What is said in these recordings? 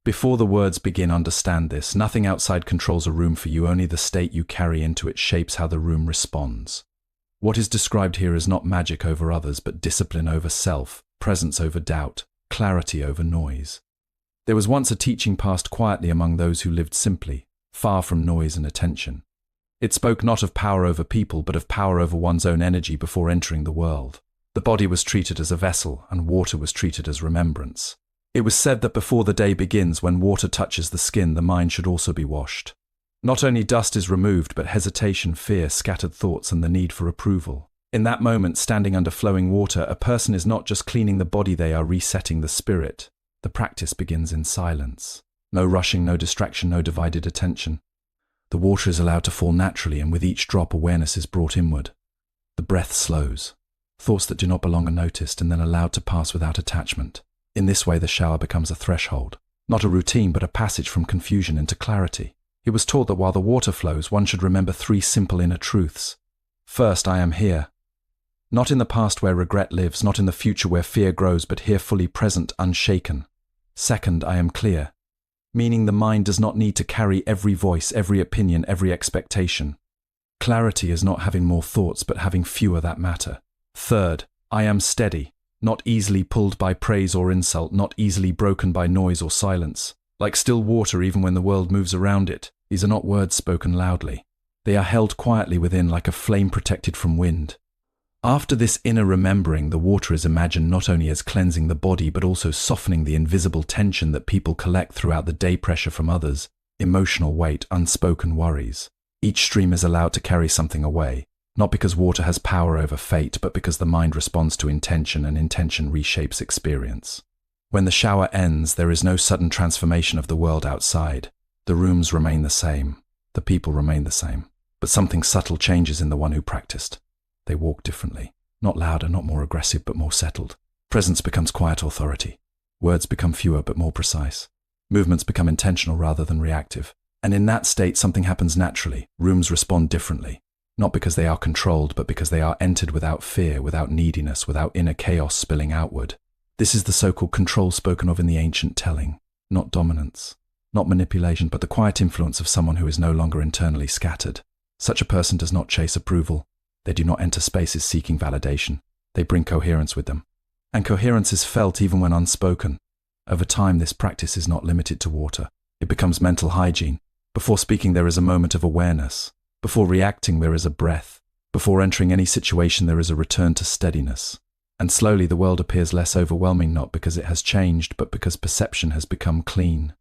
Before the words begin, understand this. Nothing outside controls a room for you, only the state you carry into it shapes how the room responds. What is described here is not magic over others, but discipline over self, presence over doubt, clarity over noise. There was once a teaching passed quietly among those who lived simply, far from noise and attention. It spoke not of power over people, but of power over one's own energy before entering the world. The body was treated as a vessel, and water was treated as remembrance. It was said that before the day begins, when water touches the skin, the mind should also be washed. Not only dust is removed, but hesitation, fear, scattered thoughts, and the need for approval. In that moment, standing under flowing water, a person is not just cleaning the body, they are resetting the spirit. The practice begins in silence. No rushing, no distraction, no divided attention. The water is allowed to fall naturally, and with each drop, awareness is brought inward. The breath slows. Thoughts that do not belong are noticed and then allowed to pass without attachment. In this way, the shower becomes a threshold, not a routine, but a passage from confusion into clarity. He was taught that while the water flows, one should remember 3 simple inner truths. First, I am here. Not in the past where regret lives, not in the future where fear grows, but here fully present, unshaken. Second, I am clear, meaning the mind does not need to carry every voice, every opinion, every expectation. Clarity is not having more thoughts, but having fewer that matter. Third, I am steady, not easily pulled by praise or insult, not easily broken by noise or silence. Like still water, even when the world moves around it, these are not words spoken loudly. They are held quietly within, like a flame protected from wind. After this inner remembering, the water is imagined not only as cleansing the body, but also softening the invisible tension that people collect throughout the day, pressure from others, emotional weight, unspoken worries. Each stream is allowed to carry something away, not because water has power over fate, but because the mind responds to intention, and intention reshapes experience. When the shower ends, there is no sudden transformation of the world outside. The rooms remain the same, the people remain the same, but something subtle changes in the one who practiced. They walk differently, not louder, not more aggressive, but more settled. Presence becomes quiet authority. Words become fewer but more precise. Movements become intentional rather than reactive. And in that state, something happens naturally. Rooms respond differently, not because they are controlled, but because they are entered without fear, without neediness, without inner chaos spilling outward. This is the so-called control spoken of in the ancient telling, not dominance, not manipulation, but the quiet influence of someone who is no longer internally scattered. Such a person does not chase approval. They do not enter spaces seeking validation. They bring coherence with them. And coherence is felt even when unspoken. Over time, this practice is not limited to water. It becomes mental hygiene. Before speaking, there is a moment of awareness. Before reacting, there is a breath. Before entering any situation, there is a return to steadiness. And slowly the world appears less overwhelming, not because it has changed, but because perception has become clean.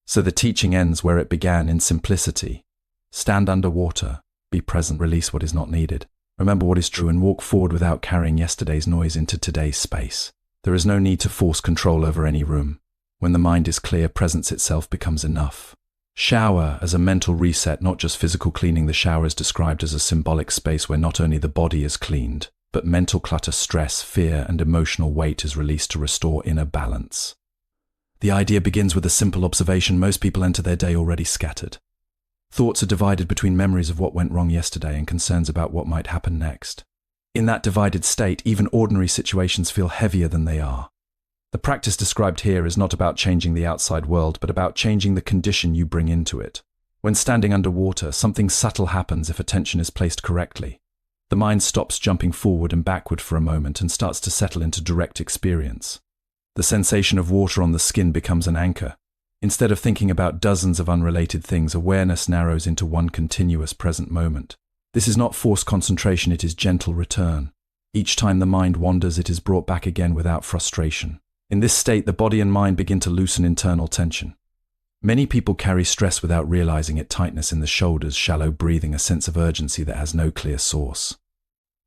So the teaching ends where it began, in simplicity. Stand under water, be present, release what is not needed. Remember what is true and walk forward without carrying yesterday's noise into today's space. There is no need to force control over any room. When the mind is clear, presence itself becomes enough. Shower as a mental reset, not just physical cleaning. The shower is described as a symbolic space where not only the body is cleaned, but mental clutter, stress, fear, and emotional weight is released to restore inner balance. The idea begins with a simple observation. Most people enter their day already scattered. Thoughts are divided between memories of what went wrong yesterday and concerns about what might happen next. In that divided state, even ordinary situations feel heavier than they are. The practice described here is not about changing the outside world, but about changing the condition you bring into it. When standing under water, something subtle happens if attention is placed correctly. The mind stops jumping forward and backward for a moment and starts to settle into direct experience. The sensation of water on the skin becomes an anchor. Instead of thinking about dozens of unrelated things, awareness narrows into one continuous present moment. This is not forced concentration, it is gentle return. Each time the mind wanders, it is brought back again without frustration. In this state, the body and mind begin to loosen internal tension. Many people carry stress without realizing it: tightness in the shoulders, shallow breathing, a sense of urgency that has no clear source.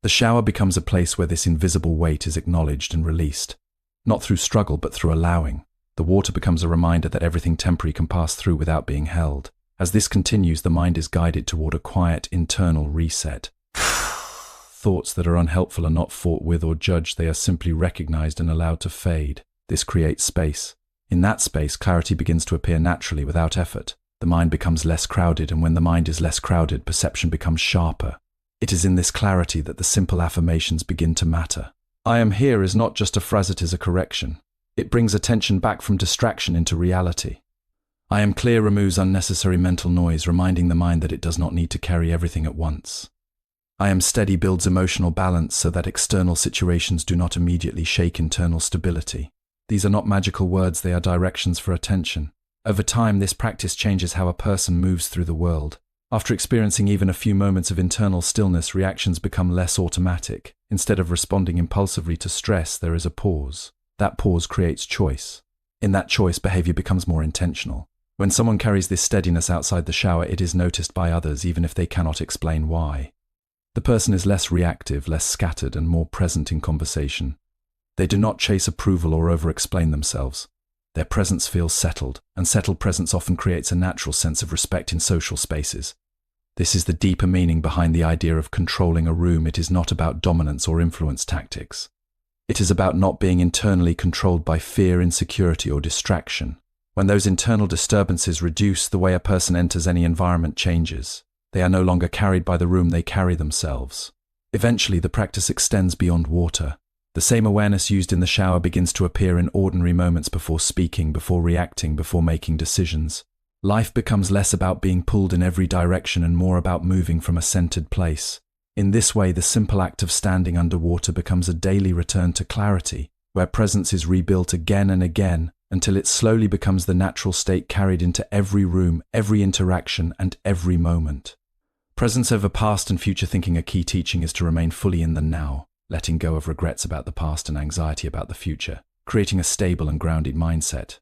The shower becomes a place where this invisible weight is acknowledged and released, not through struggle but through allowing. The water becomes a reminder that everything temporary can pass through without being held. As this continues, the mind is guided toward a quiet internal reset. Thoughts that are unhelpful are not fought with or judged, they are simply recognized and allowed to fade. This creates space. In that space, clarity begins to appear naturally without effort. The mind becomes less crowded, and when the mind is less crowded, perception becomes sharper. It is in this clarity that the simple affirmations begin to matter. I am here is not just a phrase, it is a correction. It brings attention back from distraction into reality. I am clear removes unnecessary mental noise, reminding the mind that it does not need to carry everything at once. I am steady builds emotional balance so that external situations do not immediately shake internal stability. These are not magical words, they are directions for attention. Over time, this practice changes how a person moves through the world. After experiencing even a few moments of internal stillness, reactions become less automatic. Instead of responding impulsively to stress, there is a pause. That pause creates choice. In that choice, behavior becomes more intentional. When someone carries this steadiness outside the shower, it is noticed by others, even if they cannot explain why. The person is less reactive, less scattered, and more present in conversation. They do not chase approval or over-explain themselves. Their presence feels settled, and settled presence often creates a natural sense of respect in social spaces. This is the deeper meaning behind the idea of controlling a room. It is not about dominance or influence tactics. It is about not being internally controlled by fear, insecurity, or distraction. When those internal disturbances reduce, the way a person enters any environment changes. They are no longer carried by the room, they carry themselves. Eventually, the practice extends beyond water. The same awareness used in the shower begins to appear in ordinary moments, before speaking, before reacting, before making decisions. Life becomes less about being pulled in every direction and more about moving from a centered place. In this way, the simple act of standing underwater becomes a daily return to clarity, where presence is rebuilt again and again, until it slowly becomes the natural state carried into every room, every interaction, and every moment. Presence over past and future thinking. A key teaching is to remain fully in the now, letting go of regrets about the past and anxiety about the future, creating a stable and grounded mindset.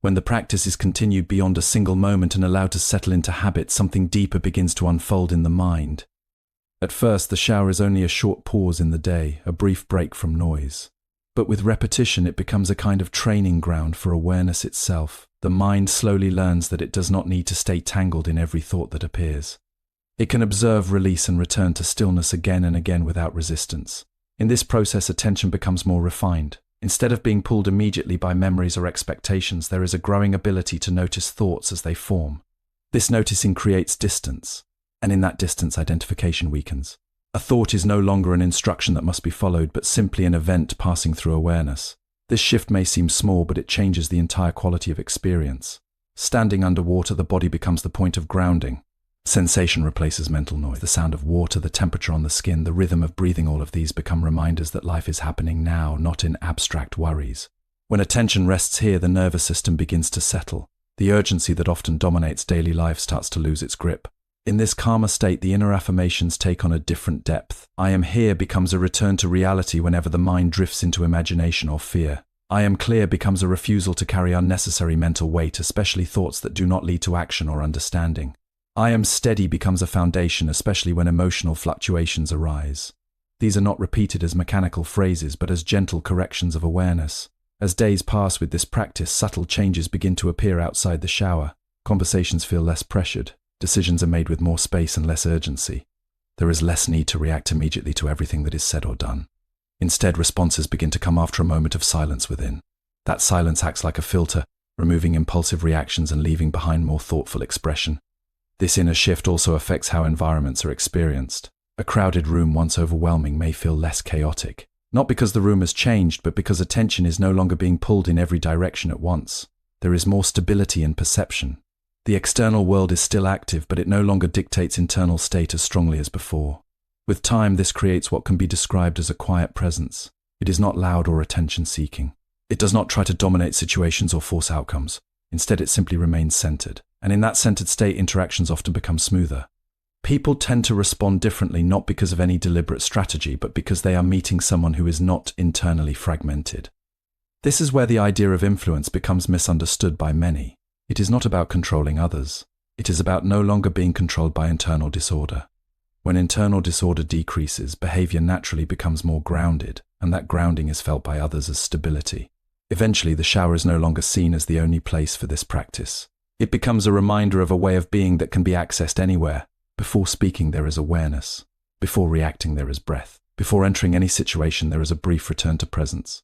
When the practice is continued beyond a single moment and allowed to settle into habit, something deeper begins to unfold in the mind. At first, the shower is only a short pause in the day, a brief break from noise. But with repetition, it becomes a kind of training ground for awareness itself. The mind slowly learns that it does not need to stay tangled in every thought that appears. It can observe, release, and return to stillness again and again without resistance. In this process, attention becomes more refined. Instead of being pulled immediately by memories or expectations, there is a growing ability to notice thoughts as they form. This noticing creates distance, and in that distance, identification weakens. A thought is no longer an instruction that must be followed, but simply an event passing through awareness. This shift may seem small, but it changes the entire quality of experience. Standing underwater, the body becomes the point of grounding. Sensation replaces mental noise. The sound of water, the temperature on the skin, the rhythm of breathing, all of these become reminders that life is happening now, not in abstract worries. When attention rests here, the nervous system begins to settle. The urgency that often dominates daily life starts to lose its grip. In this calmer state, the inner affirmations take on a different depth. I am here becomes a return to reality whenever the mind drifts into imagination or fear. I am clear becomes a refusal to carry unnecessary mental weight, especially thoughts that do not lead to action or understanding. I am steady becomes a foundation, especially when emotional fluctuations arise. These are not repeated as mechanical phrases, but as gentle corrections of awareness. As days pass with this practice, subtle changes begin to appear outside the shower. Conversations feel less pressured. Decisions are made with more space and less urgency. There is less need to react immediately to everything that is said or done. Instead, responses begin to come after a moment of silence within. That silence acts like a filter, removing impulsive reactions and leaving behind more thoughtful expression. This inner shift also affects how environments are experienced. A crowded room, once overwhelming, may feel less chaotic. Not because the room has changed, but because attention is no longer being pulled in every direction at once. There is more stability in perception. The external world is still active, but it no longer dictates internal state as strongly as before. With time, this creates what can be described as a quiet presence. It is not loud or attention-seeking. It does not try to dominate situations or force outcomes. Instead, it simply remains centered. And in that centered state, interactions often become smoother. People tend to respond differently, not because of any deliberate strategy, but because they are meeting someone who is not internally fragmented. This is where the idea of influence becomes misunderstood by many. It is not about controlling others. It is about no longer being controlled by internal disorder. When internal disorder decreases, behavior naturally becomes more grounded, and that grounding is felt by others as stability. Eventually, the shower is no longer seen as the only place for this practice. It becomes a reminder of a way of being that can be accessed anywhere. Before speaking, there is awareness. Before reacting, there is breath. Before entering any situation, there is a brief return to presence.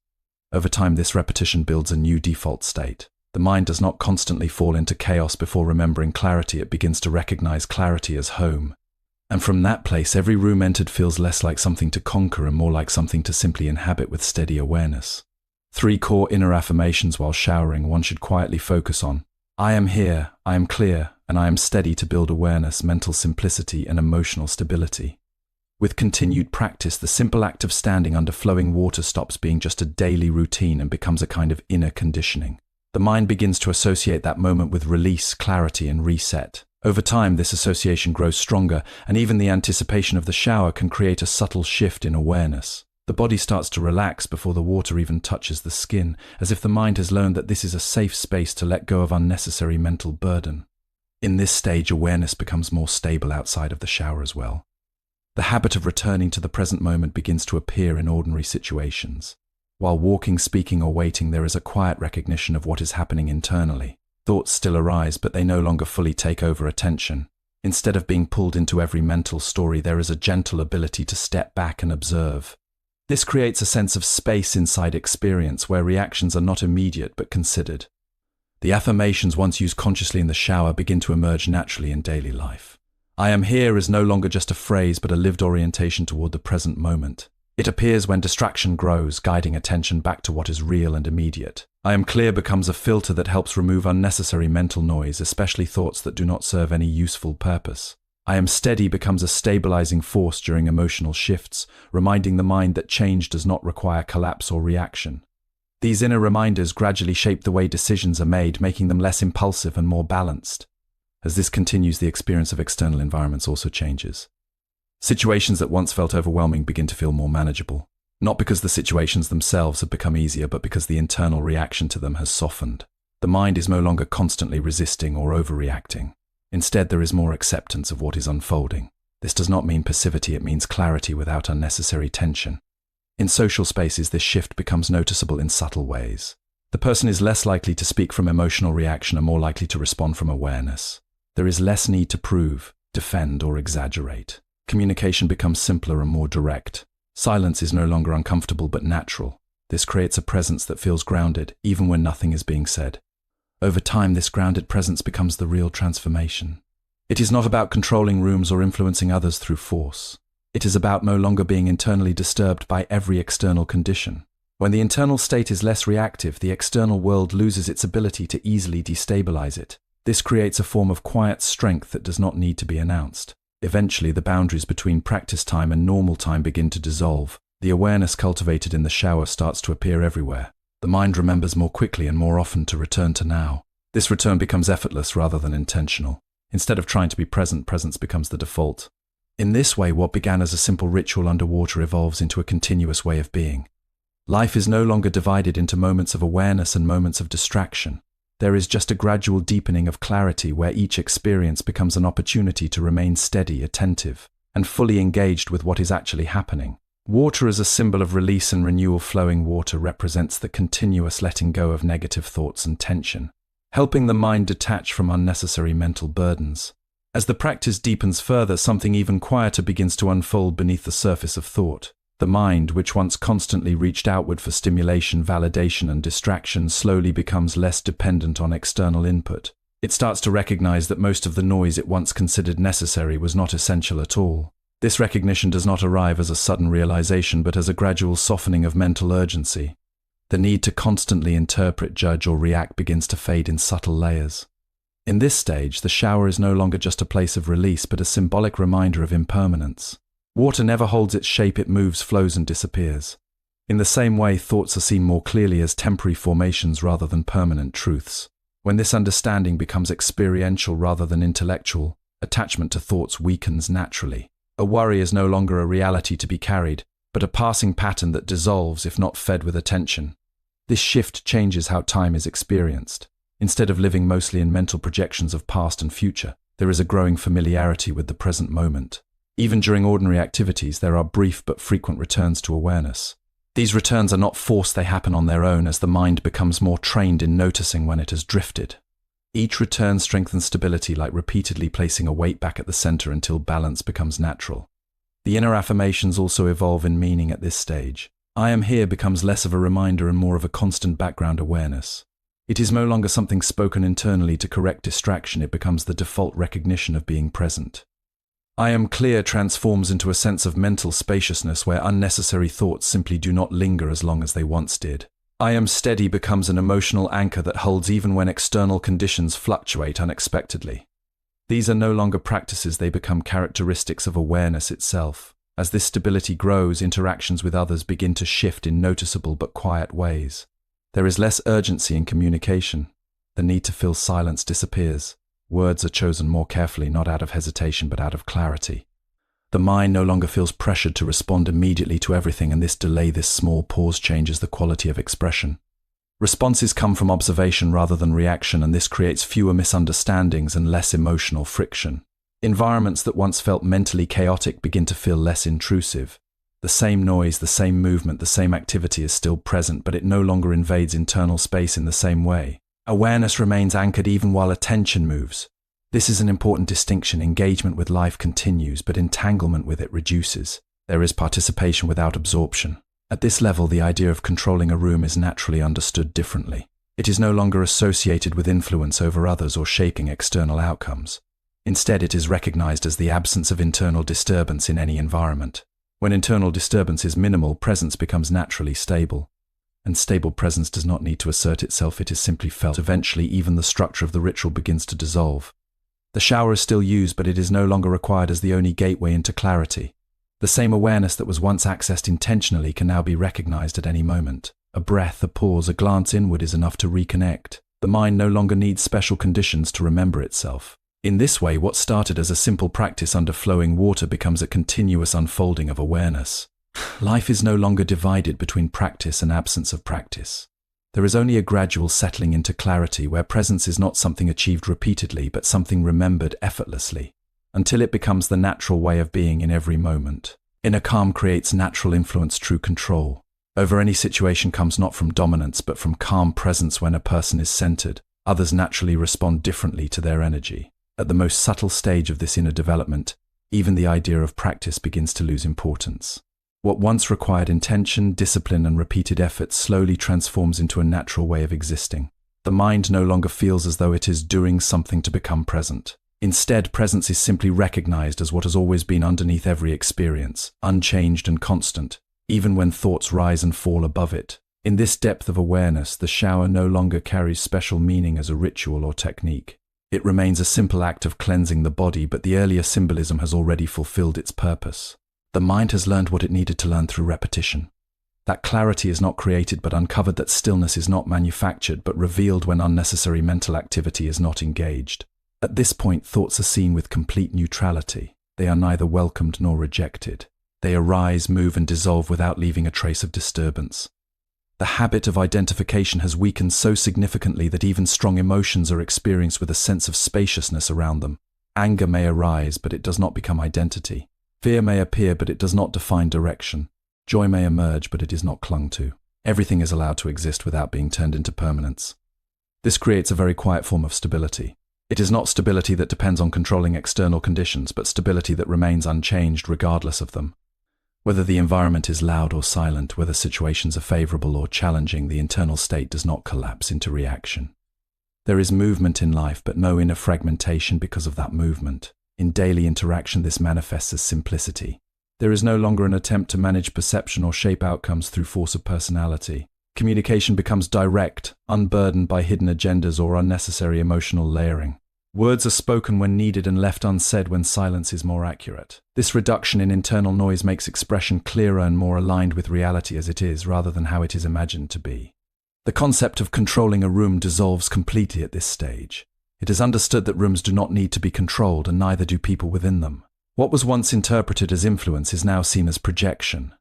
Over time, this repetition builds a new default state. The mind does not constantly fall into chaos before remembering clarity. It begins to recognize clarity as home. And from that place, every room entered feels less like something to conquer and more like something to simply inhabit with steady awareness. 3 core inner affirmations while showering one should quietly focus on. I am here, I am clear, and I am steady to build awareness, mental simplicity, and emotional stability. With continued practice, the simple act of standing under flowing water stops being just a daily routine and becomes a kind of inner conditioning. The mind begins to associate that moment with release, clarity, and reset. Over time, this association grows stronger, and even the anticipation of the shower can create a subtle shift in awareness. The body starts to relax before the water even touches the skin, as if the mind has learned that this is a safe space to let go of unnecessary mental burden. In this stage, awareness becomes more stable outside of the shower as well. The habit of returning to the present moment begins to appear in ordinary situations. While walking, speaking, or waiting, there is a quiet recognition of what is happening internally. Thoughts still arise, but they no longer fully take over attention. Instead of being pulled into every mental story, there is a gentle ability to step back and observe. This creates a sense of space inside experience where reactions are not immediate but considered. The affirmations once used consciously in the shower begin to emerge naturally in daily life. I am here is no longer just a phrase but a lived orientation toward the present moment. It appears when distraction grows, guiding attention back to what is real and immediate. I am clear becomes a filter that helps remove unnecessary mental noise, especially thoughts that do not serve any useful purpose. I am steady becomes a stabilizing force during emotional shifts, reminding the mind that change does not require collapse or reaction. These inner reminders gradually shape the way decisions are made, making them less impulsive and more balanced. As this continues, the experience of external environments also changes. Situations that once felt overwhelming begin to feel more manageable, not because the situations themselves have become easier, but because the internal reaction to them has softened. The mind is no longer constantly resisting or overreacting. Instead, there is more acceptance of what is unfolding. This does not mean passivity, it means clarity without unnecessary tension. In social spaces, this shift becomes noticeable in subtle ways. The person is less likely to speak from emotional reaction and more likely to respond from awareness. There is less need to prove, defend, or exaggerate. Communication becomes simpler and more direct. Silence is no longer uncomfortable but natural. This creates a presence that feels grounded, even when nothing is being said. Over time, this grounded presence becomes the real transformation. It is not about controlling rooms or influencing others through force. It is about no longer being internally disturbed by every external condition. When the internal state is less reactive, the external world loses its ability to easily destabilize it. This creates a form of quiet strength that does not need to be announced. Eventually, the boundaries between practice time and normal time begin to dissolve. The awareness cultivated in the shower starts to appear everywhere. The mind remembers more quickly and more often to return to now. This return becomes effortless rather than intentional. Instead of trying to be present, presence becomes the default. In this way, what began as a simple ritual underwater evolves into a continuous way of being. Life is no longer divided into moments of awareness and moments of distraction. There is just a gradual deepening of clarity where each experience becomes an opportunity to remain steady, attentive, and fully engaged with what is actually happening. Water as a symbol of release and renewal. Flowing water represents the continuous letting go of negative thoughts and tension, helping the mind detach from unnecessary mental burdens. As the practice deepens further, something even quieter begins to unfold beneath the surface of thought. The mind, which once constantly reached outward for stimulation, validation, and distraction, slowly becomes less dependent on external input. It starts to recognize that most of the noise it once considered necessary was not essential at all. This recognition does not arrive as a sudden realization, but as a gradual softening of mental urgency. The need to constantly interpret, judge, or react begins to fade in subtle layers. In this stage, the shower is no longer just a place of release, but a symbolic reminder of impermanence. Water never holds its shape, it moves, flows, and disappears. In the same way, thoughts are seen more clearly as temporary formations rather than permanent truths. When this understanding becomes experiential rather than intellectual, attachment to thoughts weakens naturally. A worry is no longer a reality to be carried, but a passing pattern that dissolves if not fed with attention. This shift changes how time is experienced. Instead of living mostly in mental projections of past and future, there is a growing familiarity with the present moment. Even during ordinary activities, there are brief but frequent returns to awareness. These returns are not forced, they happen on their own as the mind becomes more trained in noticing when it has drifted. Each return strengthens stability, like repeatedly placing a weight back at the center until balance becomes natural. The inner affirmations also evolve in meaning at this stage. I am here becomes less of a reminder and more of a constant background awareness. It is no longer something spoken internally to correct distraction, it becomes the default recognition of being present. I am clear transforms into a sense of mental spaciousness where unnecessary thoughts simply do not linger as long as they once did. I am steady becomes an emotional anchor that holds even when external conditions fluctuate unexpectedly. These are no longer practices, they become characteristics of awareness itself. As this stability grows, interactions with others begin to shift in noticeable but quiet ways. There is less urgency in communication. The need to fill silence disappears. Words are chosen more carefully, not out of hesitation but out of clarity. The mind no longer feels pressured to respond immediately to everything, and this delay, this small pause, changes the quality of expression. Responses come from observation rather than reaction, and this creates fewer misunderstandings and less emotional friction. Environments that once felt mentally chaotic begin to feel less intrusive. The same noise, the same movement, the same activity is still present, but it no longer invades internal space in the same way. Awareness remains anchored even while attention moves. This is an important distinction. Engagement with life continues, but entanglement with it reduces. There is participation without absorption. At this level, the idea of controlling a room is naturally understood differently. It is no longer associated with influence over others or shaping external outcomes. Instead, it is recognized as the absence of internal disturbance in any environment. When internal disturbance is minimal, presence becomes naturally stable. And stable presence does not need to assert itself, it is simply felt. Eventually, even the structure of the ritual begins to dissolve. The shower is still used, but it is no longer required as the only gateway into clarity. The same awareness that was once accessed intentionally can now be recognized at any moment. A breath, a pause, a glance inward is enough to reconnect. The mind no longer needs special conditions to remember itself. In this way, what started as a simple practice under flowing water becomes a continuous unfolding of awareness. Life is no longer divided between practice and absence of practice. There is only a gradual settling into clarity where presence is not something achieved repeatedly, but something remembered effortlessly, until it becomes the natural way of being in every moment. Inner calm creates natural influence, true control over any situation comes not from dominance, but from calm presence. When a person is centered, others naturally respond differently to their energy. At the most subtle stage of this inner development, even the idea of practice begins to lose importance. What once required intention, discipline, and repeated effort slowly transforms into a natural way of existing. The mind no longer feels as though it is doing something to become present. Instead, presence is simply recognized as what has always been underneath every experience, unchanged and constant, even when thoughts rise and fall above it. In this depth of awareness, the shower no longer carries special meaning as a ritual or technique. It remains a simple act of cleansing the body, but the earlier symbolism has already fulfilled its purpose. The mind has learned what it needed to learn through repetition. That clarity is not created but uncovered, that stillness is not manufactured but revealed when unnecessary mental activity is not engaged. At this point, thoughts are seen with complete neutrality. They are neither welcomed nor rejected. They arise, move, and dissolve without leaving a trace of disturbance. The habit of identification has weakened so significantly that even strong emotions are experienced with a sense of spaciousness around them. Anger may arise, but it does not become identity. Fear may appear, but it does not define direction. Joy may emerge, but it is not clung to. Everything is allowed to exist without being turned into permanence. This creates a very quiet form of stability. It is not stability that depends on controlling external conditions, but stability that remains unchanged regardless of them. Whether the environment is loud or silent, whether situations are favorable or challenging, the internal state does not collapse into reaction. There is movement in life, but no inner fragmentation because of that movement. In daily interaction, this manifests as simplicity. There is no longer an attempt to manage perception or shape outcomes through force of personality. Communication becomes direct, unburdened by hidden agendas or unnecessary emotional layering. Words are spoken when needed and left unsaid when silence is more accurate. This reduction in internal noise makes expression clearer and more aligned with reality as it is, rather than how it is imagined to be. The concept of controlling a room dissolves completely at this stage. It is understood that rooms do not need to be controlled, and neither do people within them. What was once interpreted as influence is now seen as projection.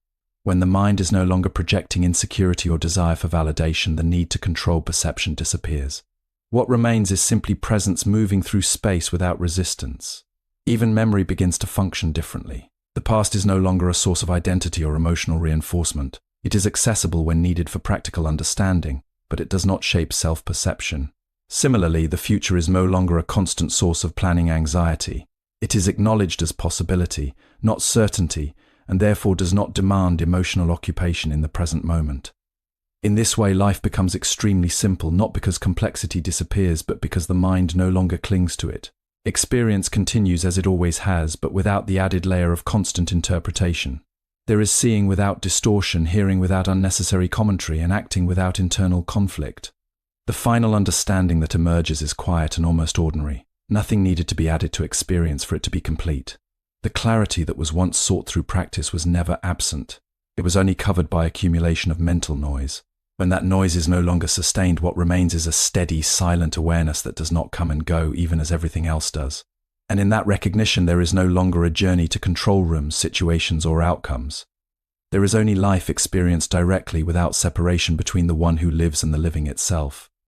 When the mind is no longer projecting insecurity or desire for validation, the need to control perception disappears. What remains is simply presence moving through space without resistance. Even memory begins to function differently. The past is no longer a source of identity or emotional reinforcement. It is accessible when needed for practical understanding, but it does not shape self-perception. Similarly, the future is no longer a constant source of planning anxiety. It is acknowledged as possibility, not certainty, and therefore does not demand emotional occupation in the present moment. In this way, life becomes extremely simple, not because complexity disappears, but because the mind no longer clings to it. Experience continues as it always has, but without the added layer of constant interpretation. There is seeing without distortion, hearing without unnecessary commentary, and acting without internal conflict. The final understanding that emerges is quiet and almost ordinary. Nothing needed to be added to experience for it to be complete. The clarity that was once sought through practice was never absent. It was only covered by accumulation of mental noise. When that noise is no longer sustained, what remains is a steady, silent awareness that does not come and go, even as everything else does. And in that recognition, there is no longer a journey to control rooms, situations, or outcomes. There is only life experienced directly, without separation between the one who lives and the living itself.